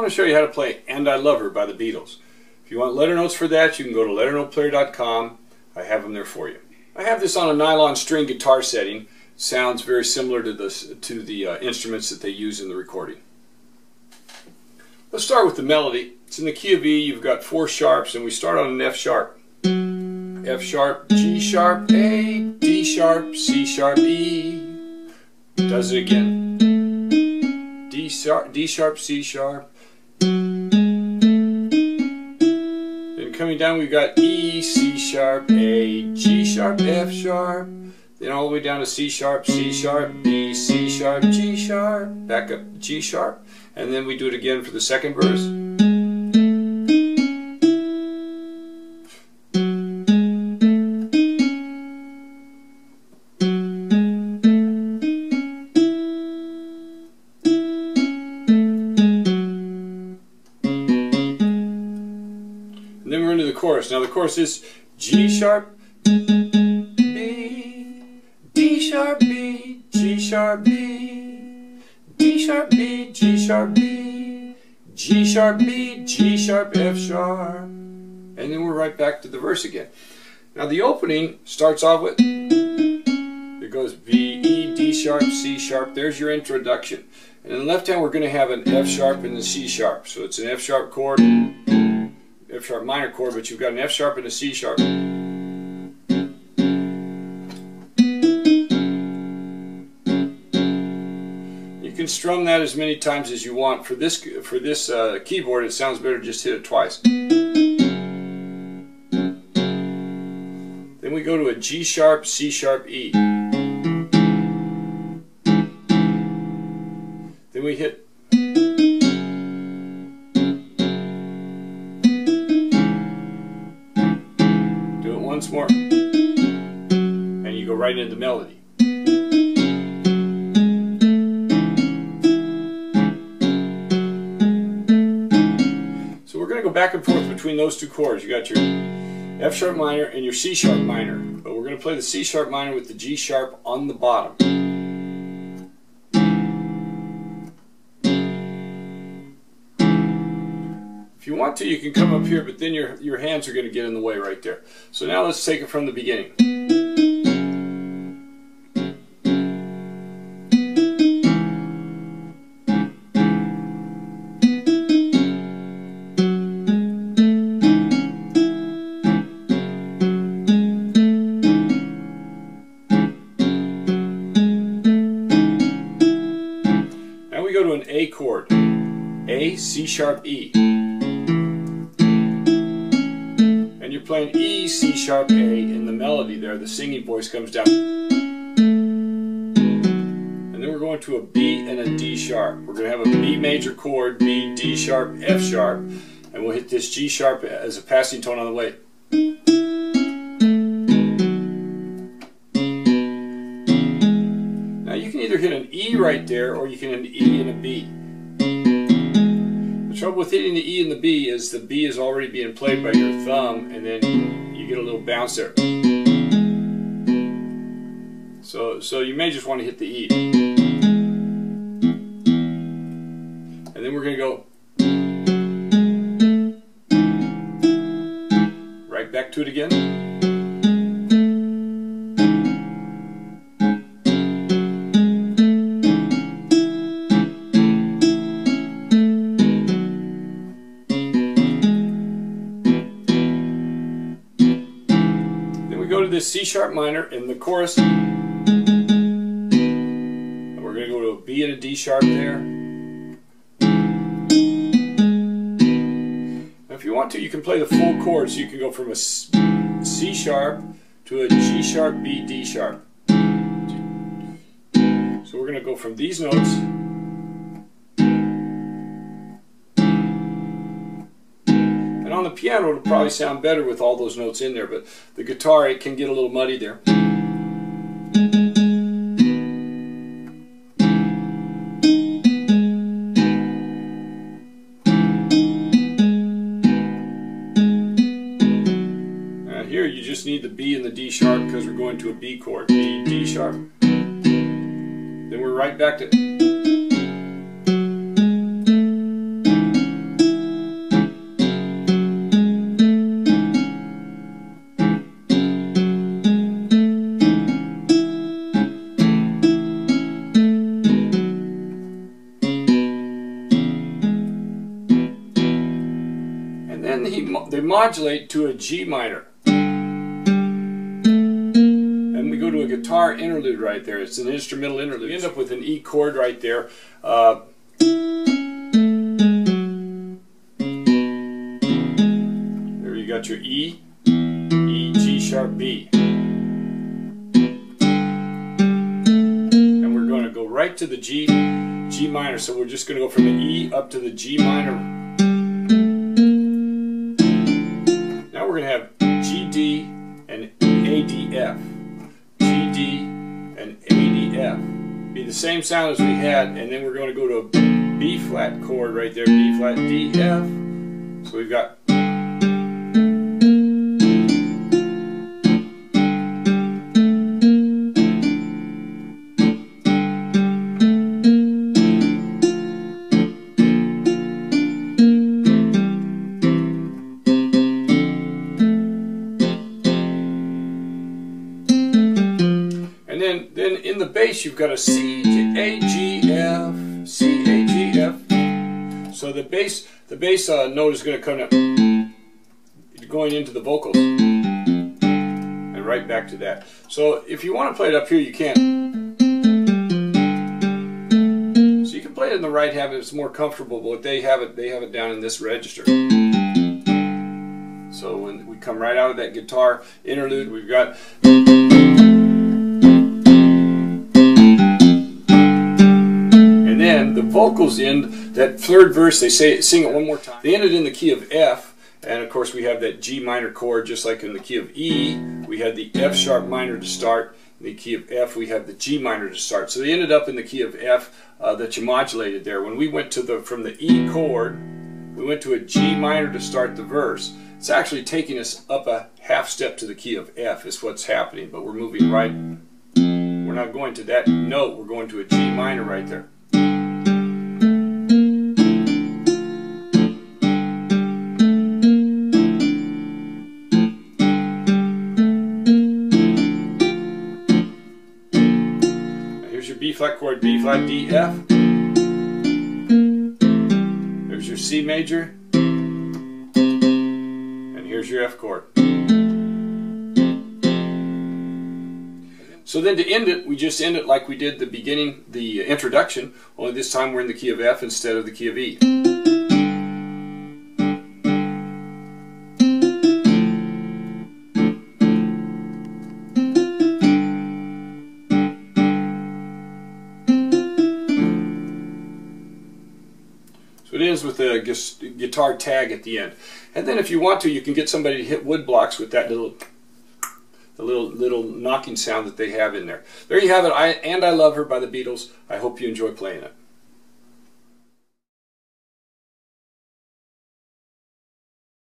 going to show you how to play And I Love Her by the Beatles. If you want letter notes for that, you can go to LetterNotePlayer.com. I have them there for you. I have this on a nylon string guitar setting. It sounds very similar to the instruments that they use in the recording. Let's start with the melody. It's in the key of E. You've got 4 sharps, and we start on an F sharp. F sharp, G sharp, A, D sharp, C sharp, E. Does it again. D sharp, C sharp. Then coming down we've got E, C sharp, A, G sharp, F sharp. Then all the way down to C sharp, B, C sharp, G sharp. Back up to G sharp. And then we do it again for the second verse. And then we're into the chorus. Now the chorus is G sharp, B, D sharp, B, G sharp, B, D sharp, B, G sharp, B, G sharp, B, G sharp, F sharp. And then we're right back to the verse again. Now the opening starts off with, it goes B, E, D sharp, C sharp. There's your introduction. And in the left hand we're going to have an F sharp and a C sharp. So it's an F sharp chord, F sharp minor chord, but you've got an F sharp and a C sharp. You can strum that as many times as you want. For this keyboard, it sounds better to just hit it twice. Then we go to a G sharp, C sharp, E. Then we hit once more, and you go right into the melody. So we're going to go back and forth between those 2 chords. You got your F sharp minor and your C sharp minor, but we're going to play the C sharp minor with the G sharp on the bottom. If you want to, you can come up here, but then your hands are going to get in the way right there. So now let's take it from the beginning. Now we go to an A chord. A, C sharp, E. And you're playing E, C sharp, A in the melody there. The singing voice comes down. And then we're going to a B and a D sharp. We're going to have a B major chord, B, D sharp, F sharp. And we'll hit this G sharp as a passing tone on the way. Now you can either hit an E right there, or you can hit an E and a B. The trouble with hitting the E and the B is the B is already being played by your thumb, and then you get a little bounce there. So you may just want to hit the E. And then we're going to go right back to it again. Go to this C sharp minor in the chorus, and we're going to go to a B and a D sharp there. Now if you want to, you can play the full chord, so you can go from a C sharp to a G sharp, B, D sharp. So we're going to go from these notes on the piano. It'll probably sound better with all those notes in there, but the guitar, it can get a little muddy there. Here you just need the B and the D sharp because we're going to a B chord. B, D sharp. Then we're right back to they modulate to a G minor. And we go to a guitar interlude right there. It's an instrumental interlude. You end up with an E chord right there. There you got your E, E, G sharp, B. And we're going to go right to the G minor. So we're just going to go from the E up to the G minor. Now we're going to have G, D, and A, D, F. G, D, and A, D, F. Be the same sound as we had, and then we're going to go to a B flat chord right there, B flat, D, F. So we've got and then in the bass you've got a C, A, G, F, C, A, G, F. So the bass note is going to come up, going into the vocals, and right back to that. So if you want to play it up here, you can. So you can play it in the right half if it's more comfortable, but they have it down in this register. So when we come right out of that guitar interlude, we've got. Then the vocals end, that third verse, they sing it one more time. They end it in the key of F, and of course we have that G minor chord just like in the key of E. We had the F sharp minor to start. In the key of F we have the G minor to start. So they ended up in the key of F that you modulated there. When we went to from the E chord, we went to a G minor to start the verse. It's actually taking us up a half step to the key of F is what's happening, but we're moving right. We're not going to that note, we're going to a G minor right there. B flat chord, B flat, D, F. There's your C major. And here's your F chord. So then to end it, we just end it like we did the beginning, the introduction, only this time we're in the key of F instead of the key of E. So it ends with a guitar tag at the end. And then if you want to, you can get somebody to hit wood blocks with that little knocking sound that they have in there. There you have it, I Love Her by the Beatles. I hope you enjoy playing it.